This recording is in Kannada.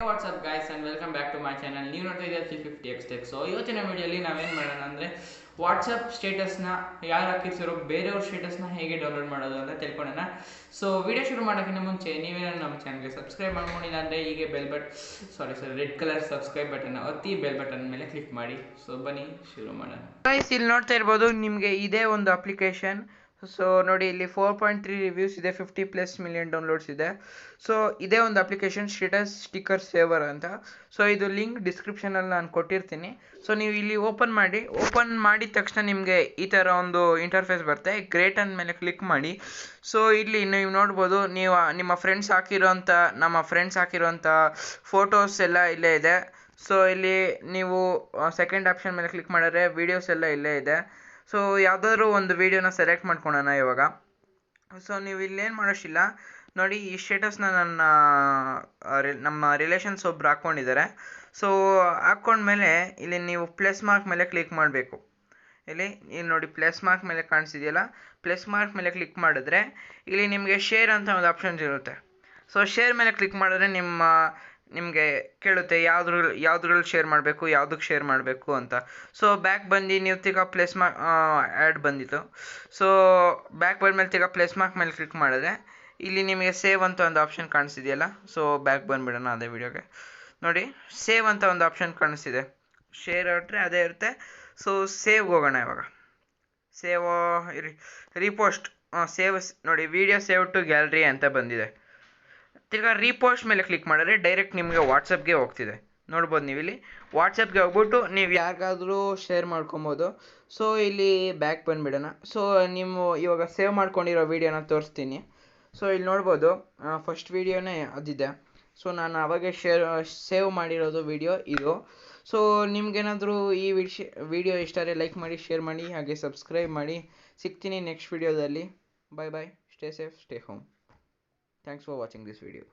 What's up guys and welcome back to my channel. ನೀವು ನೋಡ್ತಾ ಇದ್ದೀರಾ 350x Tech. ಸೊ ಇವತ್ತಿನ ವಿಡಿಯೋಲಿ ನಾವೇನು ಮಾಡೋಣ ಅಂದರೆ ವಾಟ್ಸಪ್ ಸ್ಟೇಟಸ್ನ ಯಾರು ಹಾಕಿರ್ತಿರೋ ಬೇರೆಯವ್ರ ಸ್ಟೇಟಸ್ನ ಹೇಗೆ ಡೌನ್ಲೋಡ್ ಮಾಡೋದು ಅಂತ ತಿಳ್ಕೊಳ್ಳೋಣ. ಸೊ ವಿಡಿಯೋ ಶುರು ಮಾಡೋಕ್ಕಿಂತ ಮುಂಚೆ ನೀವೇನೋ ನಮ್ಮ ಚಾನಲ್ಗೆ ಸಬ್ಸ್ಕ್ರೈಬ್ ಮಾಡ್ಕೊಂಡಿಲ್ಲ ಅಂದರೆ ಹೀಗೆ ರೆಡ್ ಕಲರ್ ಸಬ್ಸ್ಕ್ರೈಬ್ ಬಟನ್ ಒತ್ತಿ ಬೆಲ್ ಬಟನ್ ಮೇಲೆ ಕ್ಲಿಕ್ ಮಾಡಿ. ಸೊ ಬನ್ನಿ ಶುರು ಮಾಡೋಣ. ಗೈಸ್ ಇಲ್ಲಿ ನೋಡ್ತಾ ಇರ್ಬೋದು ನಿಮಗೆ ಇದೇ ಒಂದು ಅಪ್ಲಿಕೇಶನ್. ಸೊ ನೋಡಿ ಇಲ್ಲಿ 4.3 ರಿವ್ಯೂಸ್ ಇದೆ, 50+ ಮಿಲಿಯನ್ ಡೌನ್ಲೋಡ್ಸ್ ಇದೆ. ಸೊ ಇದೇ ಒಂದು ಅಪ್ಲಿಕೇಶನ್ ಸ್ಟೇಟಸ್ ಸ್ಟಿಕ್ಕರ್ ಸೇವರ್ ಅಂತ. ಸೊ ಇದು ಲಿಂಕ್ ಡಿಸ್ಕ್ರಿಪ್ಷನಲ್ಲಿ ನಾನು ಕೊಟ್ಟಿರ್ತೀನಿ. ಸೊ ನೀವು ಇಲ್ಲಿ ಓಪನ್ ಮಾಡಿದ ತಕ್ಷಣ ನಿಮಗೆ ಈ ಥರ ಒಂದು ಇಂಟರ್ಫೇಸ್ ಬರುತ್ತೆ. ಗ್ರೇಟ್ ಅಂದ ಮೇಲೆ ಕ್ಲಿಕ್ ಮಾಡಿ. ಸೊ ಇಲ್ಲಿ ನೀವು ನೋಡ್ಬೋದು, ನೀವು ನಮ್ಮ ಫ್ರೆಂಡ್ಸ್ ಹಾಕಿರೋಂಥ ಫೋಟೋಸ್ ಎಲ್ಲ ಇಲ್ಲೇ ಇದೆ. ಸೊ ಇಲ್ಲಿ ನೀವು ಸೆಕೆಂಡ್ ಆಪ್ಷನ್ ಮೇಲೆ ಕ್ಲಿಕ್ ಮಾಡಿದ್ರೆ ವೀಡಿಯೋಸ್ ಎಲ್ಲ ಇಲ್ಲೇ ಇದೆ. ಸೊ ಯಾವುದಾದ್ರೂ ಒಂದು ವೀಡಿಯೋನ ಸೆಲೆಕ್ಟ್ ಮಾಡ್ಕೊಳೋಣ ಇವಾಗ. ಸೊ ನೀವು ಇಲ್ಲೇನು ಮಾಡೋಷ್ಟಿಲ್ಲ ನೋಡಿ, ಈ ಸ್ಟೇಟಸ್ನ ನಮ್ಮ ರಿಲೇಷನ್ಸ್ ಒಬ್ರು ಹಾಕ್ಕೊಂಡಿದ್ದಾರೆ. ಸೊ ಹಾಕ್ಕೊಂಡ್ಮೇಲೆ ಇಲ್ಲಿ ನೀವು ಪ್ಲಸ್ ಮಾರ್ಕ್ ಮೇಲೆ ಕ್ಲಿಕ್ ಮಾಡಬೇಕು. ಇಲ್ಲಿ ನೋಡಿ ಪ್ಲಸ್ ಮಾರ್ಕ್ ಮೇಲೆ ಕಾಣಿಸಿದೆಯಲ್ಲ, ಪ್ಲಸ್ ಮಾರ್ಕ್ ಮೇಲೆ ಕ್ಲಿಕ್ ಮಾಡಿದ್ರೆ ಇಲ್ಲಿ ನಿಮಗೆ ಶೇರ್ ಅಂತ ಒಂದು ಆಪ್ಷನ್ಸ್ ಇರುತ್ತೆ. ಸೊ ಶೇರ್ ಮೇಲೆ ಕ್ಲಿಕ್ ಮಾಡಿದ್ರೆ ನಿಮಗೆ ಕೇಳುತ್ತೆ ಯಾವುದ್ರಲ್ಲಿ ಶೇರ್ ಮಾಡಬೇಕು, ಯಾವುದಕ್ಕೆ ಶೇರ್ ಮಾಡಬೇಕು ಅಂತ. ಸೊ ಬ್ಯಾಕ್ ಬಂದು ನೀವು ತಿರ್ಗಾ ಪ್ಲಸ್ ಮಾರ್ಕ್ ಆ್ಯಡ್ ಬಂದಿತ್ತು. ಸೊ ಬ್ಯಾಕ್ ಬಂದಮೇಲೆ ತಿರ್ಗಾ ಪ್ಲಸ್ ಮಾರ್ಕ್ ಮೇಲೆ ಕ್ಲಿಕ್ ಮಾಡಿದ್ರೆ ಇಲ್ಲಿ ನಿಮಗೆ ಸೇವ್ ಅಂತ ಒಂದು ಆಪ್ಷನ್ ಕಾಣಿಸಿದೆಯಲ್ಲ. ಸೊ ಬ್ಯಾಕ್ ಬಂದುಬಿಡೋಣ ಅದೇ ವಿಡಿಯೋಗೆ. ನೋಡಿ ಸೇವ್ ಅಂತ ಒಂದು ಆಪ್ಷನ್ ಕಾಣಿಸ್ತಿದೆ. ಶೇರ್ ಹೊರಟ್ರೆ ಅದೇ ಇರುತ್ತೆ. ಸೊ ಸೇವ್ಗೆ ಹೋಗೋಣ ಇವಾಗ. ಸೇವ್ ರೀಪೋಸ್ಟ್ ಸೇವ್ ನೋಡಿ, ವಿಡಿಯೋ ಸೇವ್ ಟು ಗ್ಯಾಲರಿ ಅಂತ ಬಂದಿದೆ. ತಿರ್ಗಾ ರೀಪೋಸ್ಟ್ ಮೇಲೆ ಕ್ಲಿಕ್ ಮಾಡಿದ್ರೆ ಡೈರೆಕ್ಟ್ ನಿಮಗೆ ವಾಟ್ಸಪ್ಗೆ ಹೋಗ್ತಿದೆ. ನೋಡ್ಬೋದು ನೀವು ಇಲ್ಲಿ ವಾಟ್ಸಪ್ಗೆ ಹೋಗ್ಬಿಟ್ಟು ನೀವು ಯಾರಿಗಾದ್ರೂ ಶೇರ್ ಮಾಡ್ಕೊಬೋದು. ಸೊ ಇಲ್ಲಿ ಬ್ಯಾಕ್ ಬಂದುಬಿಡೋಣ. ಸೊ ನೀವು ಇವಾಗ ಸೇವ್ ಮಾಡ್ಕೊಂಡಿರೋ ವೀಡಿಯೋನ ತೋರಿಸ್ತೀನಿ. ಸೊ ಇಲ್ಲಿ ನೋಡ್ಬೋದು ಫಸ್ಟ್ ವೀಡಿಯೋನೇ ಅದಿದೆ. ಸೊ ನಾನು ಅವಾಗೆ ಸೇವ್ ಮಾಡಿರೋದು ವೀಡಿಯೋ ಇದು. ಸೊ ನಿಮ್ಗೇನಾದರೂ ಈ ವಿಡಿಯೋ ಇಷ್ಟ ಆದರೆ ಲೈಕ್ ಮಾಡಿ, ಶೇರ್ ಮಾಡಿ, ಹಾಗೆ ಸಬ್ಸ್ಕ್ರೈಬ್ ಮಾಡಿ. ಸಿಗ್ತೀನಿ ನೆಕ್ಸ್ಟ್ ವೀಡಿಯೋದಲ್ಲಿ. Bye bye. Stay safe, stay home. Thanks for watching this video.